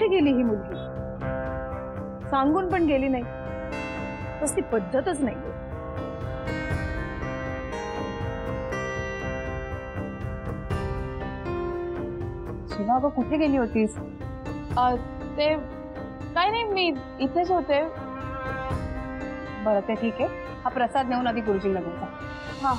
कुठे गेली ही मुलगी? सांगून पण गेली नाही, तशी पद्धतच नाही. शिवा अगं कुठे गेली होतीस? ते काय नाही, मी इथेच होते. बरं ते ठीक आहे, हा प्रसाद नेऊन आधी गुरुजींना देता. हा.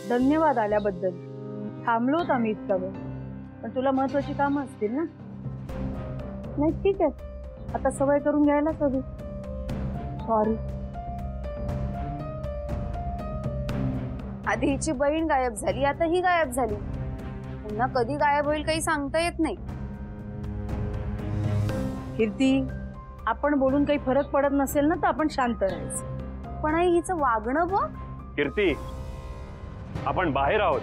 धन्यवाद आल्याबद्दल. थांबलोत आम्ही इतका वेळ, पण तुला महत्वाची कामं असतील ना? नाही ठीक आहे, आता सवय करून घ्यायलाच हवी. सॉरी. आधी हिची बहीण गायब झाली, आता ही गायब झाली. पुन्हा कधी गायब होईल काही सांगता येत नाही. कीर्ती, आपण बोलून काही फरक पडत नसेल ना तर आपण शांत राहायचं. पण आई हिचं वागणं बघ. कीर्ती, आपण बाहेर आहोत,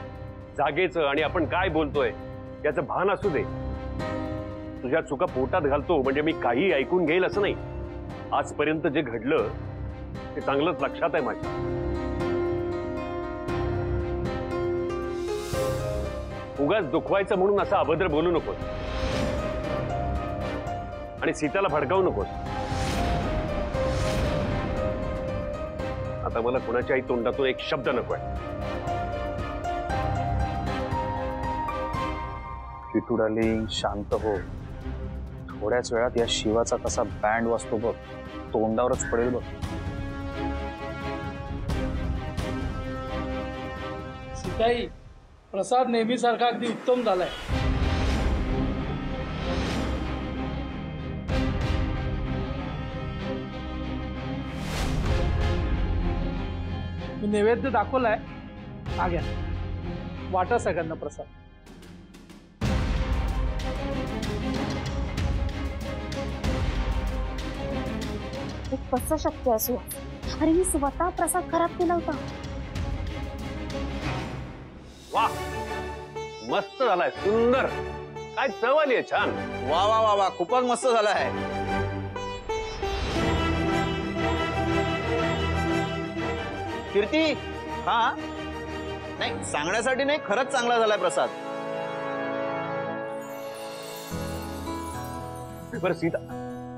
जागेचं, आणि आपण काय बोलतोय याचं भान असू दे. तुझ्या चुका पोटात घालतो म्हणजे मी काही ऐकून घेईल असं नाही. आजपर्यंत जे घडलं ते चांगलंच लक्षात आहे माझ्या. उगाच दुखवायचं म्हणून असं अभद्र बोलू नकोस आणि सीताला भडकावू नकोस. आता मला कुणाच्याही तोंडातून एक शब्द नकोय. किटू डार्लिंग, शांत हो. थोड्याच वेळात या शिवाचा कसा बँड वाजतो बघ, तोंडावरच पडेल बघ. सीताई, प्रसाद नेहमीसारखा अगदी उत्तम झालाय. मी नैवेद्य दाखवलाय, हा घ्या, वाटा सगळ्यांना प्रसाद. कसं शक्य असो? अरे मी स्वतः प्रसाद खराब केला होता. वा, मस्त झालाय, सुंदर. काय चव आली आहे, छान. वा वा वा वा, खूपच मस्त झाला आहे. कीर्ती, हा नाही सांगण्यासाठी नाही, खरंच चांगला झालाय प्रसाद. बरं सीता,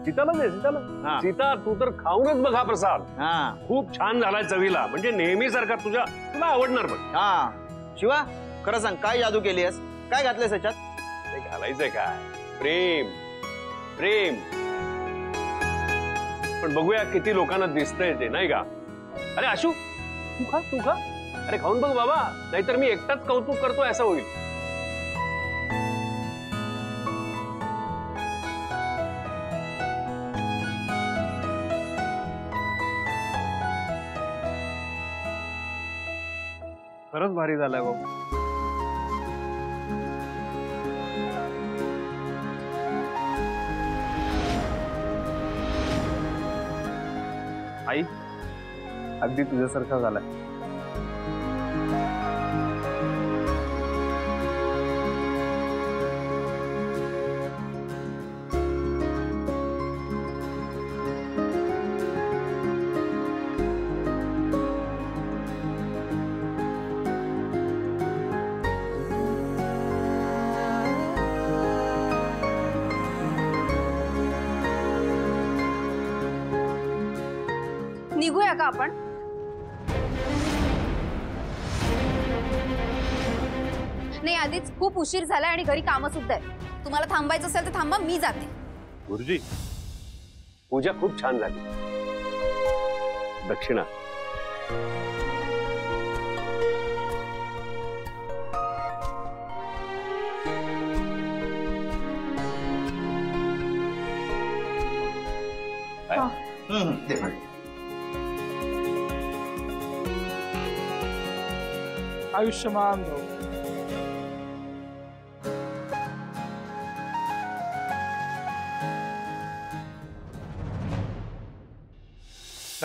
सीताला दे, सीताला. हा. सीता, तू तर खाऊनच बघ हा प्रसाद. हा खूप छान झालाय चवीला, म्हणजे नेहमीसारखा. तुला आवडणार बघ. हा. शिवा, खरं सांग, काय जादू केली आहेस? काय घातलंयस याच्यात? ते घालायचंय काय? प्रेम, प्रेम. पण बघूया किती लोकांना दिसतंय ते, नाही का? अरे आशू, तू खा, तू खा. अरे खाऊन बघ बाबा, नाहीतर मी एकटाच कौतुक करतोय असं होईल. खरंच भारी झालाय बाबा. आई, अगदी तुझ्यासारखा झालाय. निघूया का आपण? नाही, आधीच खूप उशीर झालाय आणि घरी कामं सुद्धा आहे. तुम्हाला थांबायचं असेल तर थांबा, मी जाते. गुरुजी, पूजा खूप छान झाली. दक्षिणा. आयुष्यमान भव.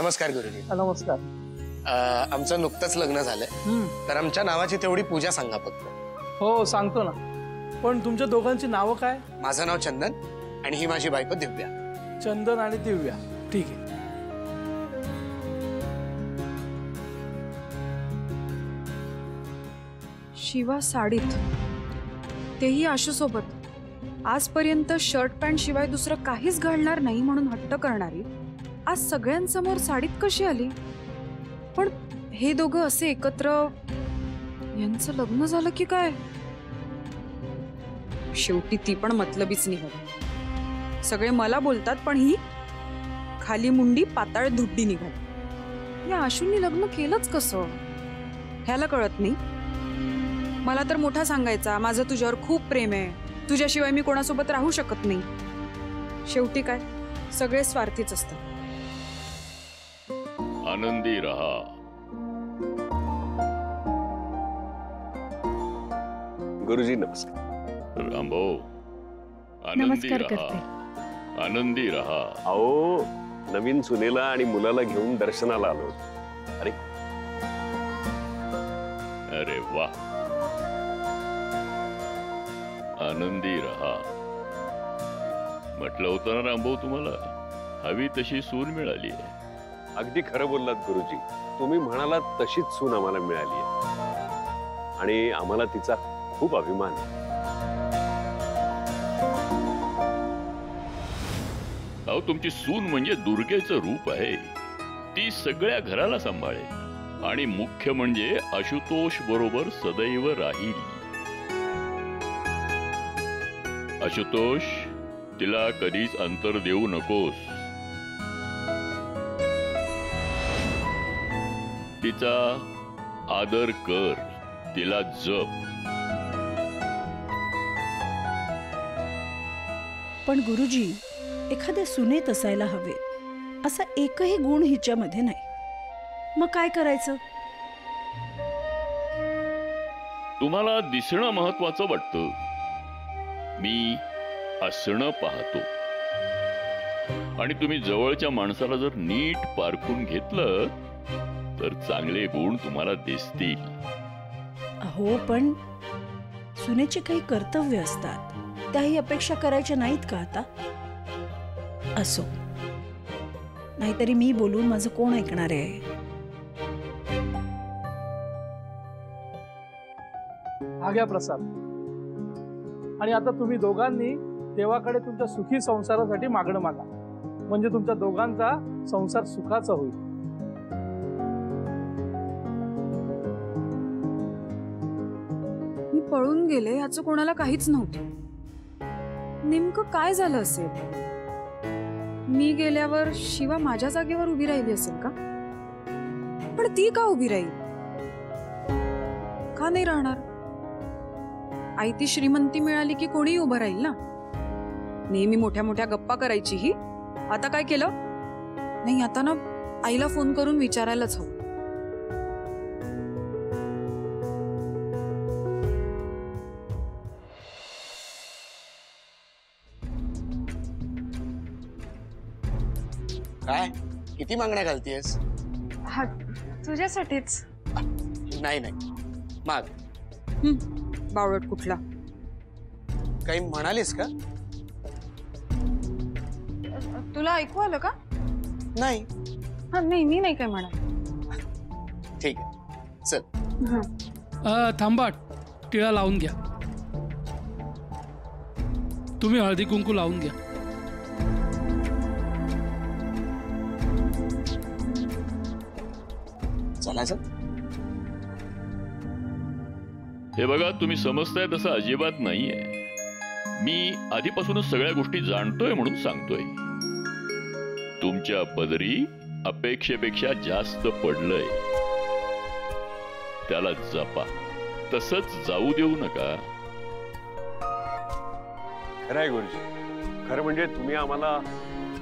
नमस्कार गुरुजी. नमस्कार. आमचं नुकतंच लग्न झालंय, तर आमच्या नावाची तेवढी पूजा सांगा फक्त. हो सांगतो ना, पण तुमच्या दोघांची नावं काय? माझं नाव चंदन आणि ही माझी बायको दिव्या. चंदन आणि दिव्या. ठीक आहे. शिवा साडीत, तेही आशूसोबत. आजपर्यंत शर्ट पॅन्ट शिवाय दुसरं काहीच घालणार नाही म्हणून हट्ट करणारी आज सगळ्यांसमोर साडीत कशी आली? पण हे दोघं असे एकत्र, यांचं लग्न झालं की काय? शेवटी ती पण मतलबीच निघाली. सगळे मला बोलतात, पण ही खाली मुंडी पाताळ धुड्डी निघाली. या आशूंनी लग्न केलंच कसं ह्याला कळत नाही. मला तर मोठा सांगायचा, माझं तुझ्यावर खूप प्रेम आहे, तुझ्याशिवाय मी कोणासोबत राहू शकत नाही. शेवटी काय, सगळे स्वार्थीच असतात. आनंदी रहा. गुरुजी नमस्कार. रामभाऊ, आनंदी रहा, आनंदी रहा. अहो, नवीन सुनेला आणि मुलाला घेऊन दर्शनाला आलो. अरे अरे वा, आनंदी रहा. म्हटलं होतं ना रामभाऊ, तुम्हाला हवी तशी सून मिळाली आहे. अगदी खरं बोललात गुरुजी. तुम्ही म्हणालात तशीच सून आम्हाला मिळाली आहे आणि आम्हाला तिचा खूप अभिमान आहे. अहो, तुमची सून म्हणजे दुर्गेचं रूप आहे. ती सगळ्या घराला सांभाळेल आणि मुख्य म्हणजे आशुतोष बरोबर सदैव राहील. आशुतोष, तिला कधीच अंतर देऊ नकोस. तिचा आदर कर, तिला जप. पण गुरुजी, एखाद्या सुनेत असायला हवे असा एकही गुण हिच्यामध्ये नाही. मग काय करायचं? तुम्हाला दिसणं महत्वाचं वाटतं, मी असणं पाहतो. आणि तुम्ही जवळच्या माणसाला जर नीट पारखून घेतलं तर चांगले गुण तुम्हाला दिसतील. अहो, पण सुनेची काही कर्तव्य असतात, त्याही अपेक्षा करायच्या नाहीत का आता? असो, नाहीतरी मी बोलून माझं कोण ऐकणार आहे? हा घ्या प्रसाद. आणि आता तुम्ही दोघांनी देवाकडे तुमच्या सुखी संसारासाठी मागणं मागा, म्हणजे तुमच्या दोघांचा संसार सुखाचा होईल. मी पळून गेले याचं कोणाला काहीच नव्हतं. नेमकं काय झालं असेल? मी गेल्यावर शिवा माझ्या जागेवर उभी राहिली असेल का? पण ती का उभी राहील? का नाही राहणार? आई ती श्रीमंती मिळाली की कोणी उभं राहील ना. नेहमी मोठ्या मोठ्या गप्पा करायची ही, आता काय केलं? नाही, आता ना आईला फोन करून विचारायलाच हवं. काय किती मागण्या घालतीयस? हा, तुझ्यासाठीच. नाही नाही, माग. बावळट कुठला. काही म्हणालीस का? तुला ऐकू आलं का? नाही. हा, नाही, मी नाही काय म्हणाल. ठीक आहे, चल. थांबा, टिळा लावून घ्या. तुम्ही हळदी कुंकू लावून घ्या. चला. हे बघा, तुम्ही समजताय तसं अजिबात नाहीये. मी आधीपासूनच सगळ्या गोष्टी जाणतोय म्हणून सांगतोय. तुमच्या पदरी अपेक्षेपेक्षा जास्त पडलंय, त्याला जपा. तसंच जाऊ देऊ नका. खरं आहे गुरुजी. खरं म्हणजे तुम्ही आम्हाला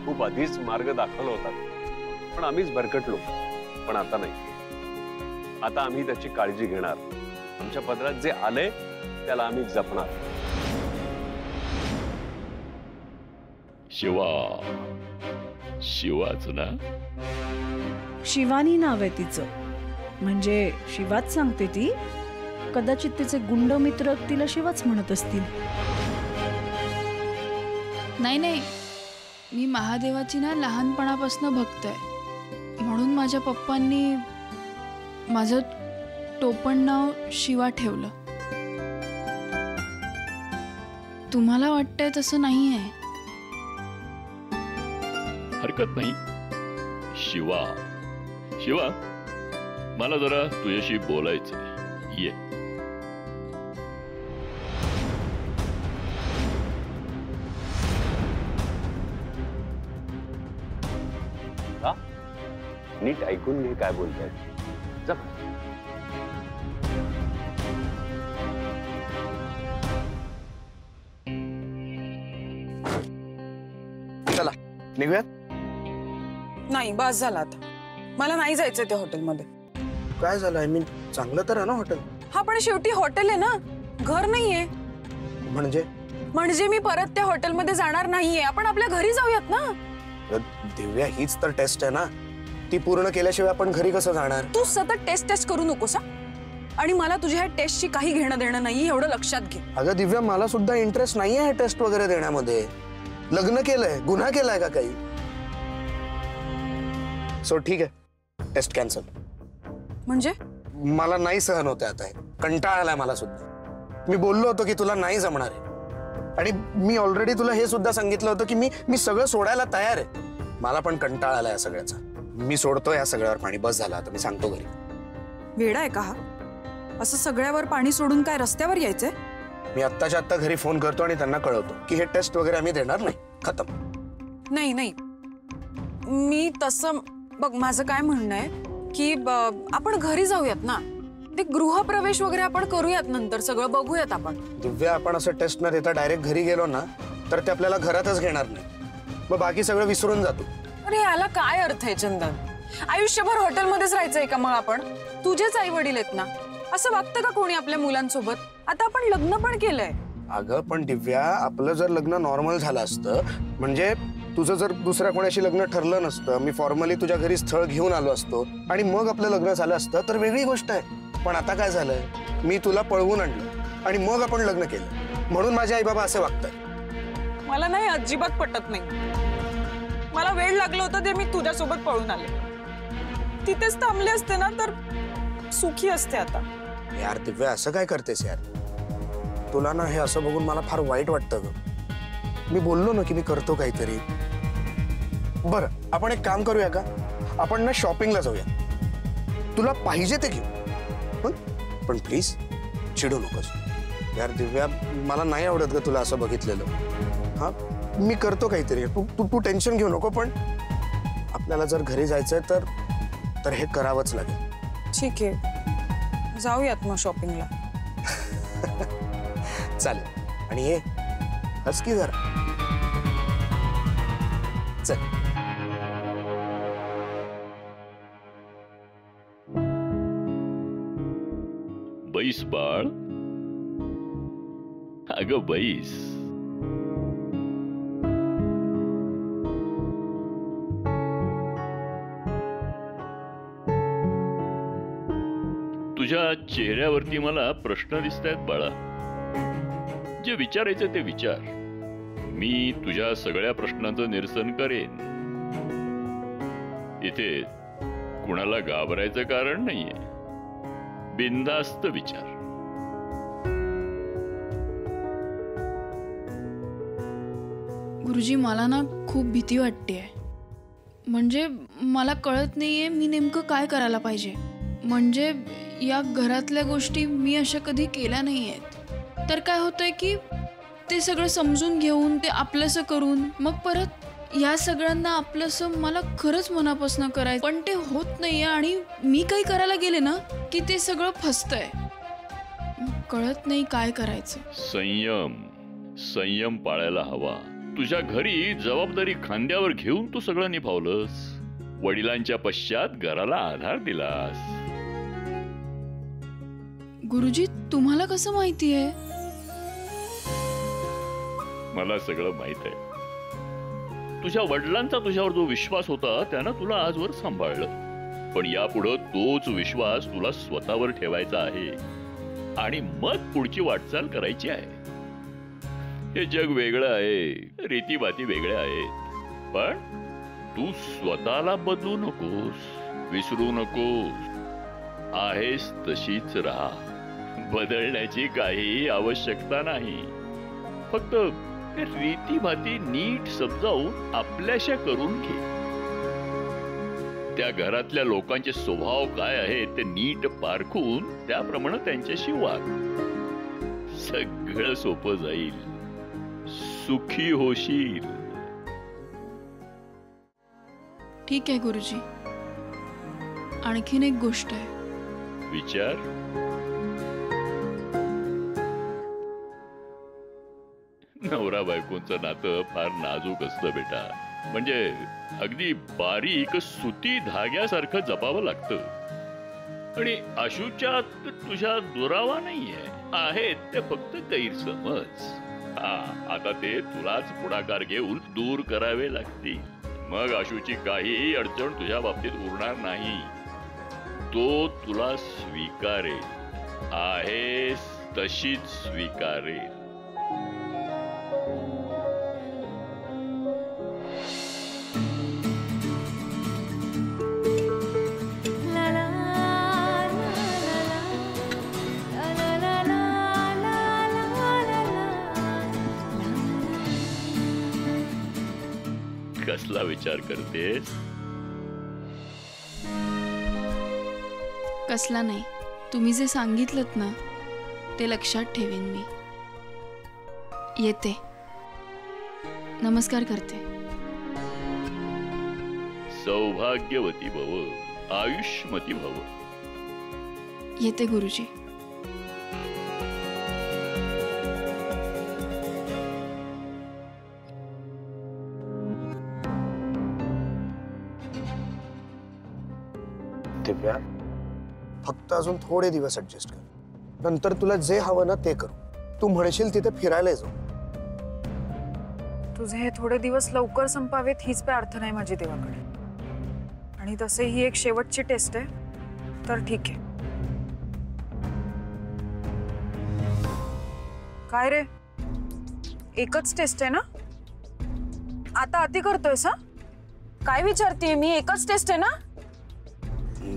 खूप आधीच मार्ग दाखवला होता, पण आम्हीच भरकटलो. पण आता नाही. आता आम्ही त्याची काळजी घेणार. आमच्या पदरात जे आलंय त्याला आम्ही जपणार. शिवा, शिवाच ना? शिवानी नाव आहे तिचं. म्हणजे शिवाच सांगते ती. कदाचित तिचे गुंड मित्र तिला शिवाच म्हणत असतील. नाही नाही, मी महादेवाची ना लहानपणापासून भक्त आहे. म्हणून माझ्या पप्पांनी माझं टोपण नाव शिवा ठेवलं. तुम्हाला वाटतंय तसं नाही आहे. हरकत नाही. शिवा, शिवा, मला जरा तुझ्याशी बोलायचंय. ये. नीट ऐकून घे काय बोलतायत. जा. चला निघूयात. नाही, बस झाला आता. मला नाही जायचं त्या हॉटेलमध्ये. काय झालं? आय मीन चांगलं तर आहे ना हॉटेल. हा, पण शेवटी हॉटेल आहे ना, घर नाहीये. म्हणजे मी परत त्या हॉटेलमध्ये जाणार नाहीये. आपण आपल्या घरी जाऊयात ना. दिव्या, हीच तर टेस्ट आहे ना. ती पूर्ण केल्याशिवाय आपण घरी कसं जाणार? तू सतत टेस्ट करू नकोस. आणि मला तुझ्या ह्या टेस्टची काही घेणं देणं नाही, एवढं लक्षात घे. अगं दिव्या, मला सुद्धा इंटरेस्ट नाहीये हे टेस्ट वगैरे देण्यामध्ये. लग्न केलंय, गुन्हा केलाय का काही? सो ठीक आहे, टेस्ट कॅन्सल. म्हणजे मला नाही सहन होते आता हे. कंटाळा आलाय मला सुद्धा. मी बोललो होतो की तुला नाही जमणार आहे. आणि मी ऑलरेडी तुला हे सुद्धा सांगितलं होतं की मी सगळं सोडायला तयार आहे. मला पण कंटाळा आलाय या सगळ्याचा. मी सोडतो या सगळ्यावर पाणी. बस झालं आता, मी सांगतो घरी. वेडा आहे का हा? असं सगळ्यावर पाणी सोडून काय रस्त्यावर यायचंय? मी आत्ताच्या आत्ता घरी फोन करतो आणि त्यांना कळवतो की हे टेस्ट वगैरे आम्ही देणार नाही. खतम. नाही नाही, मी तसं बघ, माझं काय म्हणणं आहे की आपण घरी जाऊयात ना. ते गृहप्रवेश वगैरे आपण करूयात, नंतर सगळं बघूयात आपण. दिव्या, आपण असं टेस्ट न देता डायरेक्ट घरी गेलो ना तर ते आपल्याला घरातच घेणार नाही. मग बाकी सगळं विसरून जातो. अरे याला काय अर्थ आहे चंदन? आयुष्यभर हॉटेलमध्येच राहायचंय का मग आपण? तुझेच आई वडील आहेत ना. असं वागतं का कोणी आपल्या मुलांसोबत? आता आपण लग्न पण केलंय. अगं पण दिव्या, आपलं जर लग्न नॉर्मल झालं असतं, म्हणजे तुझं जर दुसऱ्या कोणाशी लग्न ठरलं नसतं, मी फॉर्मली तुझ्या घरी स्थळ घेऊन आलो असतो आणि मग आपलं लग्न झालं असतं तर वेगळी गोष्ट आहे. पण आता काय झालंय, मी तुला पळवून आणलं आणि मग आपण लग्न केलं, म्हणून माझे आई बाबा असे वागतात. मला नाही, अजिबात पटत नाही. मला वेळ लागलं होतं ते मी तुझ्यासोबत पळून आले. तिथेच थांबले असते ना तर सुखी असते आता. यार दिव्या, असं काय करतेस यार? तुला ना हे असं बघून मला फार वाईट वाटतं ग. मी बोललो ना की मी करतो काहीतरी. बरं, आपण एक काम करूया का? आपण ना शॉपिंगला जाऊया. तुला पाहिजे ते घेऊ, पण प्लीज चिडू नकोस यार. दिव्या, मला नाही आवडत ग तुला असं बघितलेलं. हा, मी करतो काहीतरी. तू टेन्शन घेऊ नको. पण आपल्याला जर घरी जायचंय तर हे करावंच लागेल. ठीक आहे, जाऊयात मग शॉपिंगला. चालेल. आणि ये हस की जरा. चल. बैस बाळ. अगं बैस. तुझ्या चेहऱ्यावरती मला प्रश्न दिसतायत बाळा. जे विचारायचे ते विचार. मी तुझ्या सगळ्या प्रश्नांचं निरसन करेन. इथे कुणाला घाबरायचं कारण नाहीये. बिनधास्त विचार. गुरुजी, मला ना खूप भीती वाटतेय. म्हणजे मला कळत नाहीये मी नेमकं काय करायला पाहिजे. म्हणजे या घरातल्या गोष्टी मी अशा कधी केल्या नाही आहेत. तर काय होतंय की ते सगळं समजून घेऊन ते आपलंसं करून मग परत या सगळ्यांना आपलंसं मला खरंच मनापासून करायचं, पण ते होत नाहीये. आणि मी काही करायला गेले ना की ते सगळं फसतंय. कळत नाही काय करायचं. संयम पाळायला हवा. तुझ्या घरी जबाबदारी खांद्यावर घेऊन तू सगळं निभावलंस. वडिलांच्या पश्चात घराला आधार दिलास. गुरुजी, तुम्हाला कसं माहितीये? मला सगळं माहित आहे. तुझ्या वडिलांचा तुझ्यावर जो विश्वास होता त्यानं तुला आजवर सांभाळलं, पण यापुढं तोच विश्वास तुला स्वतःवर ठेवायचा आहे आणि मग पुढची वाटचाल करायची आहे. हे जग वेगळं आहे, रीतीभाती वेगळ्या आहेत, पण तू स्वतःला बदलू नकोस, विसरू नकोस. आहेस तशीच राहा. बदलण्याची काही आवश्यकता नाही. फक्त रीतीभाती नीट समजावून आपल्याशा करून घे. त्या घरातल्या लोकांचे स्वभाव काय आहेत ते नीट पारखून त्याप्रमाणे त्यांच्याशी वाग. सगळं सोपं जाईल. सुखी होशील. ठीक आहे गुरुजी. आणखीन एक गोष्ट आहे. विचार. नवरा बायकोंचं नातं फार नाजूक असतं बेटा. म्हणजे अगदी बारीक सुती धाग्यासारखं जपावं लागतं. आणि आशूच्या तुझ्या दुरावा नाहीये, आहेत ते फक्त गैरसमज. आता ते तुलाच पुढाकार घेऊन दूर करावे लागतील. मग आशूची काहीही अडचण तुझ्या बाबतीत उरणार नाही. तो तुला स्वीकारेल. आहेस तशीच स्वीकारेल. कसला विचार करतेस? कसला नाही. तुम्ही जे सांगितलंत ना ते लक्षात ठेवेन मी. येते. नमस्कार करते. सौभाग्यवती भव, आयुष्मती भव. येते गुरुजी. दिव्या, फक्त अजून थोडे दिवस ऍडजस्ट कर. नंतर तुला जे हवं ना ते करू. तू म्हणशील तिथे फिरायला जाऊ. तुझे हे थोडे दिवस लवकर संपावेत हीच प्रार्थना आहे माझी देवाकडे. आणि तसे ही एक शेवटची टेस्ट आहे, तर ठीक आहे. काय रे, एकच टेस्ट आहे ना? आता अति करतोयस? हा, काय विचारतेय मी? एकच टेस्ट आहे ना?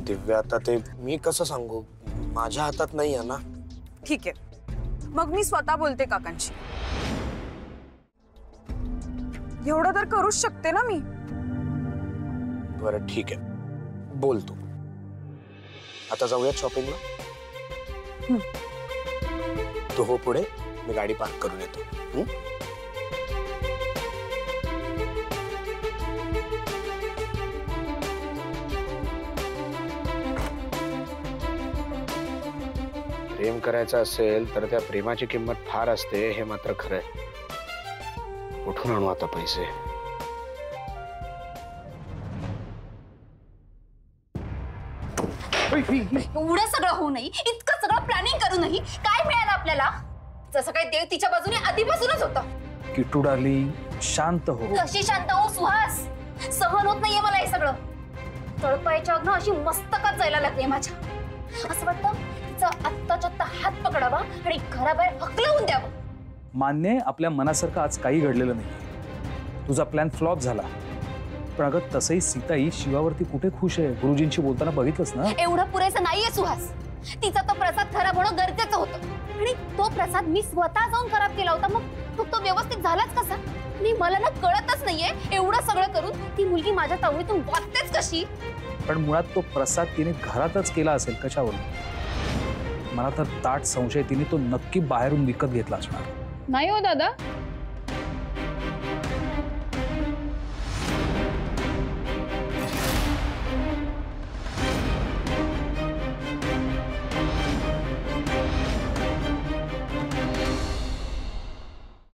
दिव्या, आता ते मी कसं सांगू, माझ्या हातात नाही आहे ना. ठीक आहे, मग मी स्वतः बोलते काकांशी. एवढं तर करूच शकते ना मी. बरं ठीक आहे, बोल तू. आता जाऊयात शॉपिंगला. तू हो पुढे, मी गाडी पार्क करून येतो. प्रेम करायचं असेल तर त्या प्रेमाची किंमत फार असते, हे मात्र खरं आहे. कुठून आणू आता पैसे? एवढं सगळं होऊ नाही, इतकं सगळं प्लॅनिंग करू नाही, काय मिळालं आपल्याला? जसं काही देव तिच्या बाजूने आधीपासूनच होतं. किट्टू डार्लिंग, शांत हो. कशी शांत हो सुहास? सहन होत नाहीये मला हे सगळं. तळपायच्या अग्न अशी मस्तकात जायला लागली माझ्या. असं वाटतं तिचा आत्ताच्या आत्ता हात पकडावा आणि घराबाहेर हकलवून द्यावं. मान्य, आपल्या मनासारखं आज काही घडलेलं नाही. तुझा प्लॅन फ्लॉप झाला. पण अगं तसंही सीताई शिवावरती कुठे खुश आहे? गुरुजींशी बोलताना बघितलंस ना. एवढं पुरेसं नाहीये सुहास. तिचा तो प्रसाद खराब होणं गरजेचं होतं आणि तो प्रसाद मी स्वतः जाऊन खराब केला होता. मग तो व्यवस्थित झालाच कसा? आणि मला ना कळतच नाहीये, एवढं सगळं करून ती मुलगी माझ्या तावडीतून वाचतेच कशी? पण मुळात तो प्रसाद तिने घरातच केला असेल. कशावरून? मला तर ताट संशय तिने तो नक्की बाहेरून विकत घेतला असणार. नाही हो दादा,